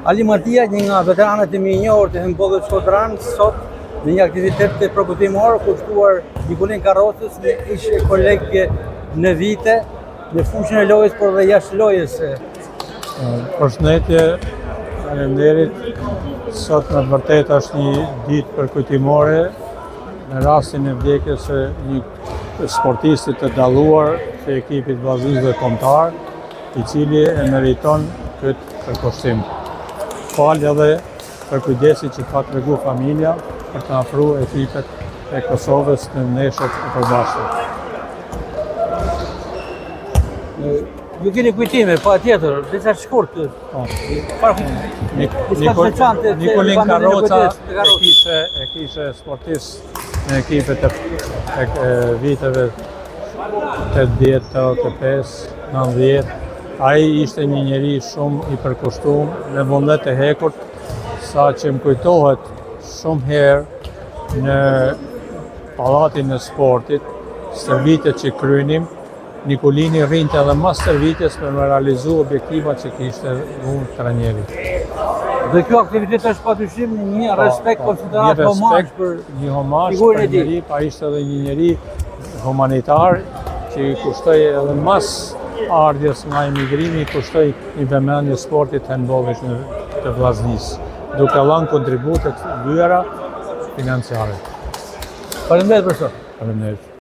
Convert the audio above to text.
Ali Matia, një nga veteranët e mirënjohur të handbollit shkodran, sot në një aktivitet të përkutimor kushtuar Nikolin Karrocës, ish koleg në vite, në fushën e lojës, por dhe jashtë lojës. Përshëndetje, faleminderit. Sot në të vërtetë është një ditë përkujtimore në rastin e vdekjes së një sportisti të dalluar të ekipit vllazërisë kombëtar, i cili e meriton këtë përkushtim. Falë edhe për kujdesin që ka tregu familja për të afruar ekipet e Kosovës në ndeshjet e përbashkëta. Ju keni kujtime, patjetër, disa shkurt. Nikolin Karroca e kishe sportist në ekipet e viteve 80, 85, 90. Ai ishte një njeri shumë i përkushtuar në vullnet e hekurt, sa që më kujtohet shumë herë në pallatin e sportit, stërvitjet që krynim, Nikolini rrinte edhe mas stërvitjes për me realizu objektivat që kishte unë trajneri. Dhe kjo aktivitet është patyshim një respekt, konsiderat homazh për një homazh figurën e për njeri, pa ishte edhe një njeri humanitar që i kushtoi edhe mas ardhjes nga emigrimi, kushtoi një vëmendje sportit handbollit të vllaznisë, duke dhënë kontribute të dyra financiare. Faleminderit për sot. Faleminderit.